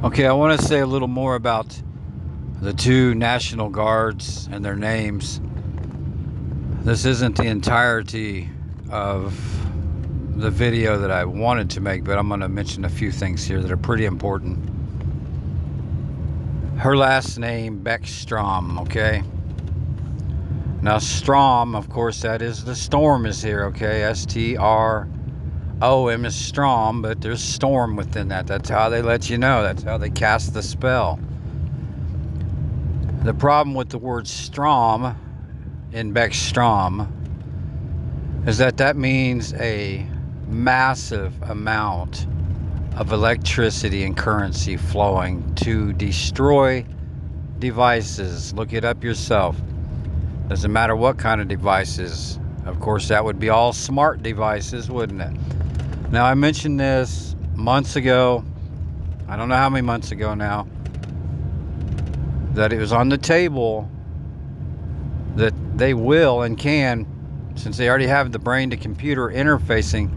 Okay, I want to say a little more about the two National Guards and their names. This isn't the entirety of the video that I wanted to make, but I'm going to mention a few things here that are pretty important. Her last name, Beckstrom, okay? Now, Strom, of course, that is the storm is here, okay? S-T-R-O-M is Strom, but there's storm within that. That's how they let you know. That's how they cast the spell. The problem with the word Strom in Beckstrom is that means a massive amount of electricity and currency flowing to destroy devices. Look it up yourself. Doesn't matter what kind of devices. Of course, that would be all smart devices, wouldn't it? Now, I mentioned this months ago. I don't know how many months ago now. That it was on the table that they will and can, since they already have the brain to computer interfacing,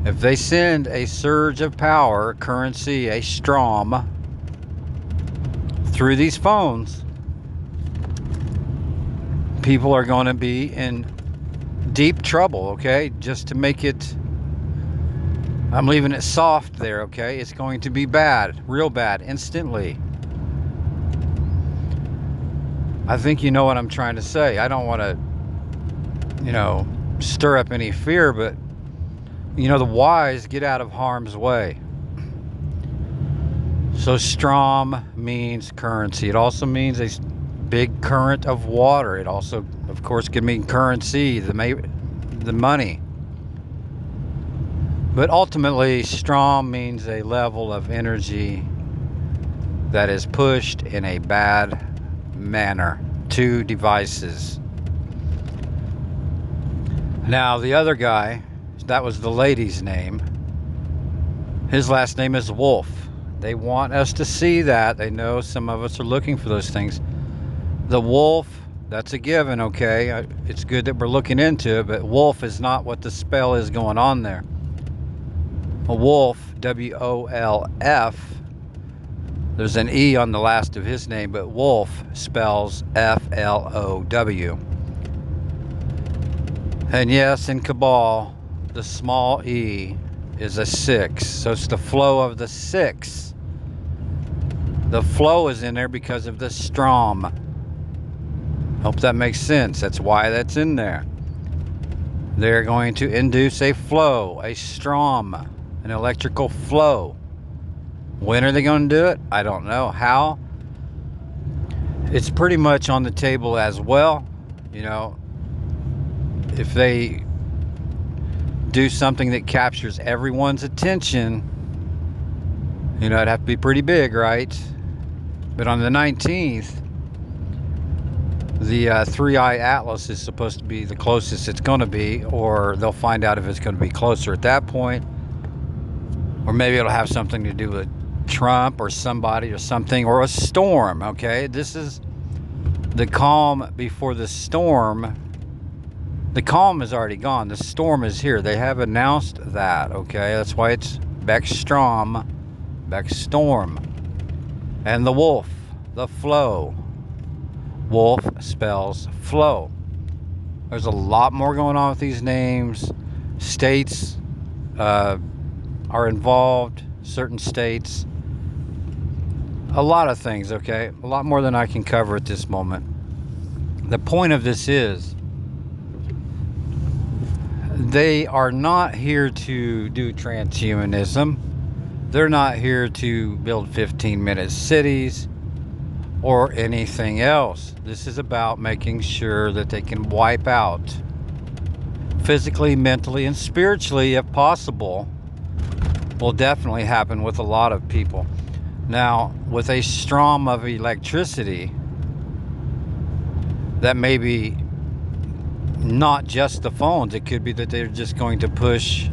if they send a surge of power, currency, a Strom, through these phones, people are going to be in deep trouble, okay? Just to make it, I'm leaving it soft there, okay? It's going to be bad, real bad, instantly. I think you know what I'm trying to say. I don't want to, stir up any fear, but, the wise get out of harm's way. So Strom means currency. It also means a big current of water. It also, of course, could mean currency, the money. But ultimately, Strom means a level of energy that is pushed in a bad manner to devices. Now, the other guy, that was the lady's name. His last name is Wolf. They want us to see that. They know some of us are looking for those things. The wolf, that's a given, okay? It's good that we're looking into it, but wolf is not what the spell is going on there. A wolf, W-O-L-F, there's an E on the last of his name, but wolf spells F-L-O-W. And yes, in Cabal, the small e is a 6. So it's the flow of the 6. The flow is in there because of the Strom. Hope that makes sense. That's why that's in there. They're going to induce a flow, a Strom, an electrical flow. When are they going to do it? I don't know. How? It's pretty much on the table as well. If they do something that captures everyone's attention, it'd have to be pretty big, right? But on the 19th, the 3-eye Atlas is supposed to be the closest it's going to be, or they'll find out if it's going to be closer at that point. Or maybe it'll have something to do with Trump or somebody or something, or a storm, okay? This is the calm before the storm. The calm is already gone. The storm is here. They have announced that, okay? That's why it's Beckstrom, Beckstorm. And the wolf, the flow. Wolf spells flow. There's a lot more going on with these names. States are involved, certain states. A lot of things, okay? A lot more than I can cover at this moment. The point of this is, they are not here to do transhumanism. They're not here to build 15-minute cities or anything else. This is about making sure that they can wipe out physically, mentally, and spiritually, if possible. Will definitely happen with a lot of people. Now, with a Strom of electricity, that may be not just the phones. It could be that they're just going to push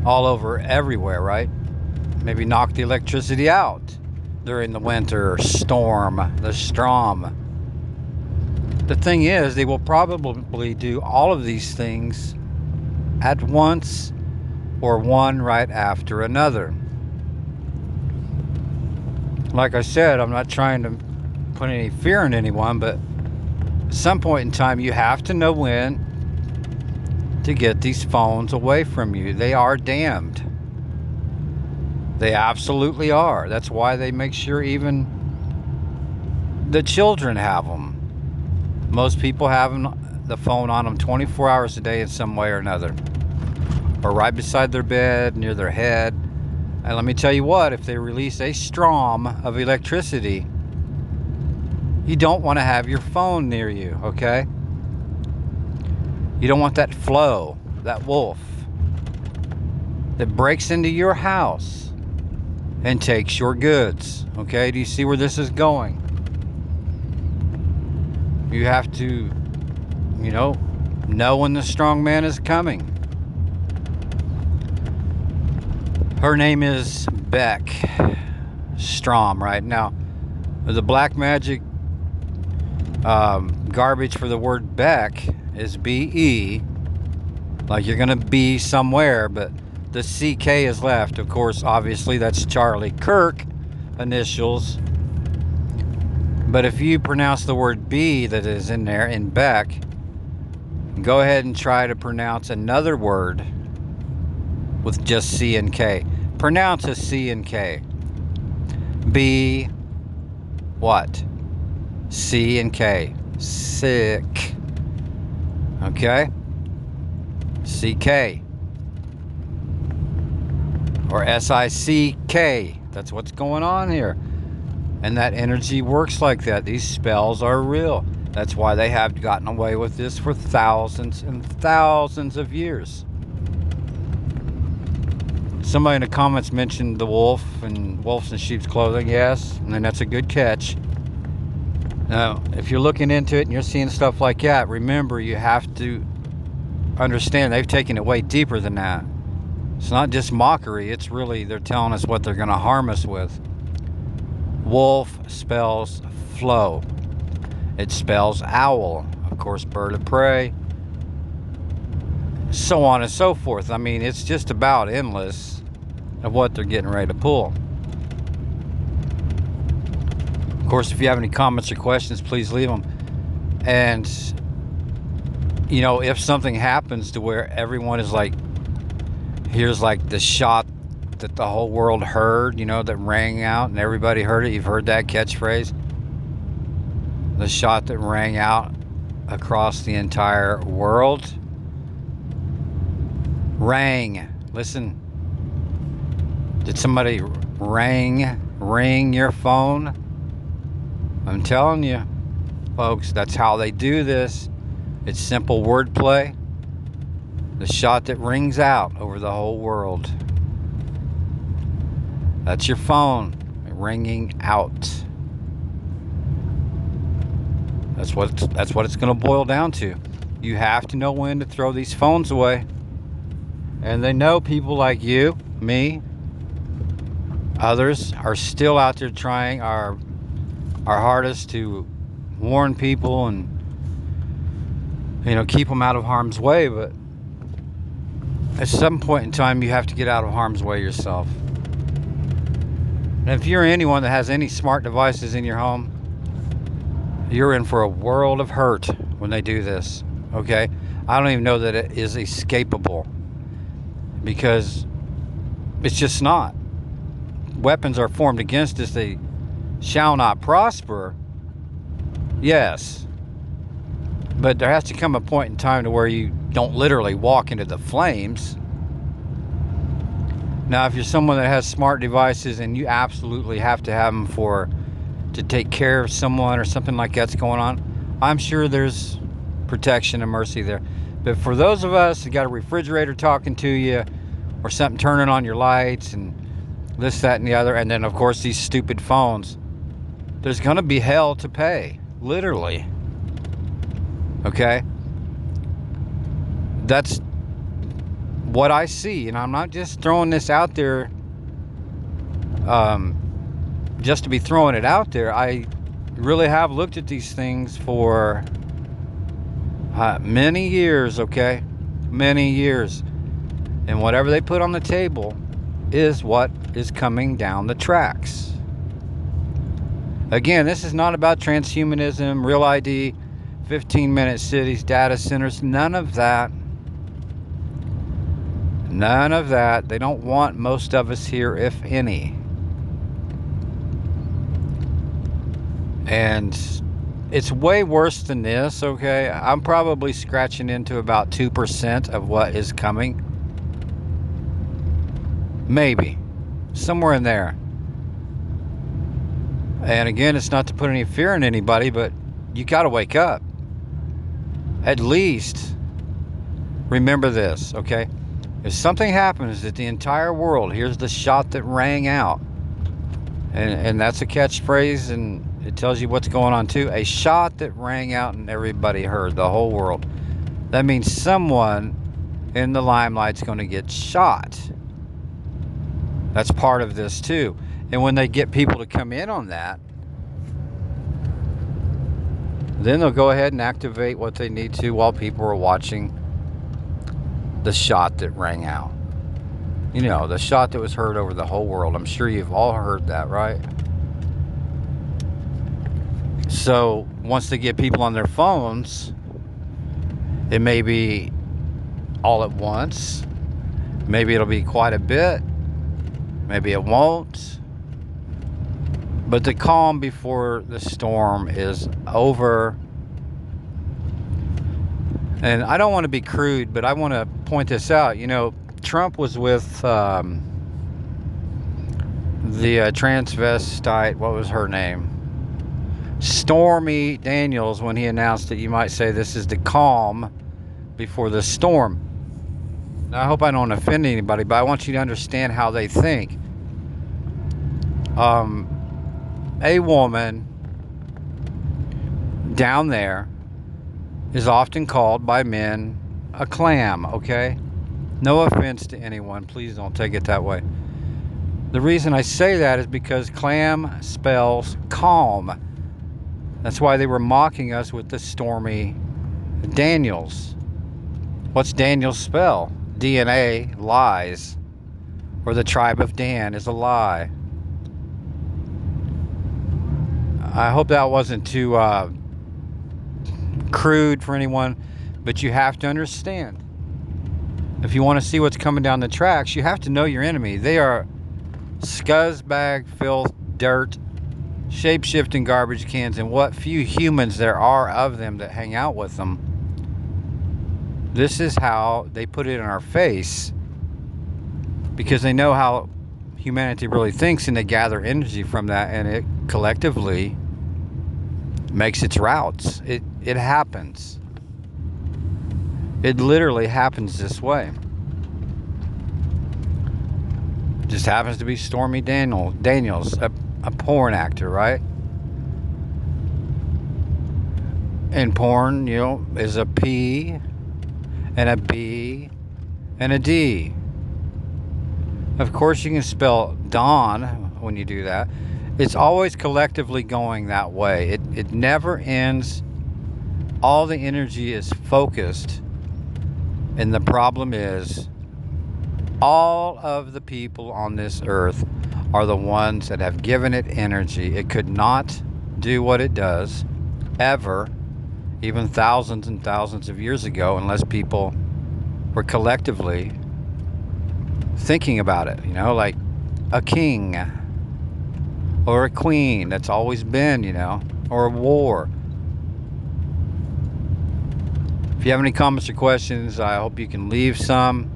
all over everywhere, right? Maybe knock the electricity out during the winter storm, the Strom. The thing is, they will probably do all of these things at once, or one right after another. like I said, I'm not trying to put any fear in anyone, but at some point in time, you have to know when to get these phones away from you. They are damned. They absolutely are. That's why they make sure even the children have them. Most people have the phone on them 24 hours a day in some way or another, or right beside their bed, near their head. And let me tell you what, if they release a storm of electricity, you don't want to have your phone near you, okay? You don't want that flow, that wolf that breaks into your house and takes your goods, okay? Do you see where this is going? You have to, know when the strong man is coming. Her name is Beckstrom, right? Now, the black magic garbage for the word Beck is B-E, like you're gonna be somewhere, but the CK is left. Of course, obviously, that's Charlie Kirk initials. But if you pronounce the word B that is in there, in Beck, go ahead and try to pronounce another word with just C and K. Pronounce a C and K. B, what? C and K. Sick. Okay? CK. Or S-I-C-K. That's what's going on here. And that energy works like that. These spells are real. That's why they have gotten away with this for thousands and thousands of years. Somebody in the comments mentioned the wolf and wolves in sheep's clothing. Yes, and that's a good catch. Now, if you're looking into it and you're seeing stuff like that, remember you have to understand they've taken it way deeper than that. It's not just mockery. It's really, they're telling us what they're going to harm us with. Wolf spells flow. It spells owl. Of course, bird of prey. So on and so forth. I mean, it's just about endless of what they're getting ready to pull. Of course, if you have any comments or questions, please leave them. And, if something happens to where everyone is like, here's like the shot that the whole world heard, that rang out and everybody heard it. You've heard that catchphrase. The shot that rang out across the entire world. Rang. Listen. Did somebody ring your phone? I'm telling you, folks, that's how they do this. It's simple wordplay. The shot that rings out over the whole world. That's your phone ringing out. That's what it's going to boil down to. You have to know when to throw these phones away. And they know people like you, me, others are still out there trying our hardest to warn people and keep them out of harm's way. But at some point in time, you have to get out of harm's way yourself. And if you're anyone that has any smart devices in your home, you're in for a world of hurt when they do this, okay? I don't even know that it is escapable, because it's just not. Weapons are formed against us. They shall not prosper. Yes. But there has to come a point in time to where you don't literally walk into the flames. Now, if you're someone that has smart devices and you absolutely have to have them to take care of someone or something like that's going on, I'm sure there's protection and mercy there. But for those of us who got a refrigerator talking to you, or something turning on your lights and this, that, and the other, and then of course these stupid phones, there's gonna be hell to pay, literally. Okay? That's what I see, and I'm not just throwing this out there just to be throwing it out there. I really have looked at these things for many years, okay? Many years. And whatever they put on the table is what is coming down the tracks. Again, this is not about transhumanism, real ID, 15-minute cities, data centers, none of that. None of that. They don't want most of us here, if any. And it's way worse than this, okay? I'm probably scratching into about 2% of what is coming. Maybe. Somewhere in there. And again, it's not to put any fear in anybody, but you got to wake up. At least remember this, okay? If something happens that the entire world hears the shot that rang out, and that's a catchphrase, and it tells you what's going on too. A shot that rang out and everybody heard, the whole world. That means someone in the limelight's going to get shot. That's part of this too. And when they get people to come in on that, then they'll go ahead and activate what they need to while people are watching the shot that rang out. You know, the shot that was heard over the whole world. I'm sure you've all heard that, right? So once they get people on their phones, it may be all at once. Maybe it'll be quite a bit. Maybe it won't. But the calm before the storm is over. And I don't want to be crude, but I want to point this out. You know, Trump was with the transvestite, what was her name? Stormy Daniels, when he announced that you might say this is the calm before the storm. Now, I hope I don't offend anybody, but I want you to understand how they think. A woman down there is often called by men a clam, okay? No offense to anyone, please don't take it that way. The reason I say that is because clam spells calm. That's why they were mocking us with the Stormy Daniels. What's Daniels spell? DNA, lies. Or the tribe of Dan is a lie. I hope that wasn't too crude for anyone, but you have to understand. If you want to see what's coming down the tracks, you have to know your enemy. They are scuzzbag, filth, dirt, shape-shifting garbage cans, and what few humans there are of them that hang out with them. This is how they put it in our face, because they know how humanity really thinks, and they gather energy from that, and it collectively makes its routes. It happens. It literally happens this way. Just happens to be Stormy Daniels, a porn actor, right? And porn, you know, is a P and a B and a D. Of course, you can spell Dawn when you do that. It's always collectively going that way. It never ends. All the energy is focused. And the problem is, all of the people on this earth are the ones that have given it energy. It could not do what it does, ever, even thousands and thousands of years ago, unless people were collectively thinking about it, you know, like a king or a queen. That's always been, you know, or a war. If you have any comments or questions, I hope you can leave some,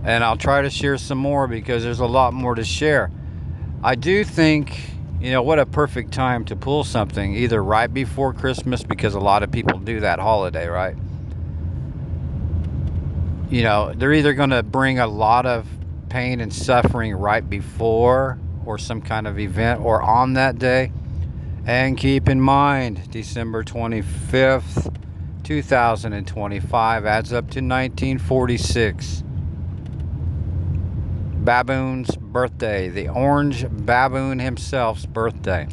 and I'll try to share some more, because there's a lot more to share. I do think, you know, what a perfect time to pull something, either right before Christmas, because a lot of people do that holiday, right? You know, they're either going to bring a lot of pain and suffering right before, or some kind of event, or on that day. And keep in mind, December 25th, 2025 adds up to 1946. Baboon's birthday, the orange baboon himself's birthday.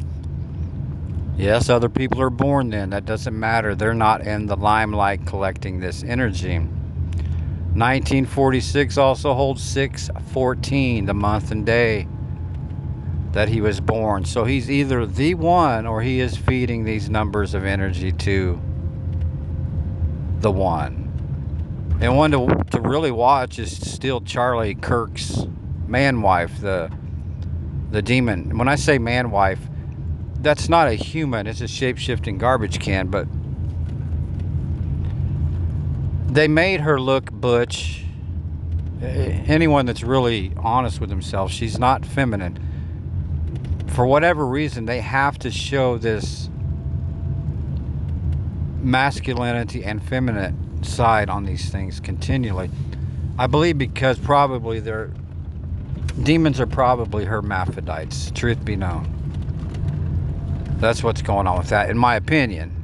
Yes, other people are born then. That doesn't matter. They're not in the limelight collecting this energy. 1946 also holds 6/14, the month and day. that he was born. So he's either the one, or he is feeding these numbers of energy to the one. And one to really watch is still Charlie Kirk's man-wife, the demon. When I say man-wife, that's not a human, it's a shape-shifting garbage can, but they made her look butch. Anyone that's really honest with themselves, she's not feminine. For whatever reason, they have to show this masculinity and feminine side on these things continually. I believe because probably their demons are probably hermaphrodites, truth be known. That's what's going on with that, in my opinion.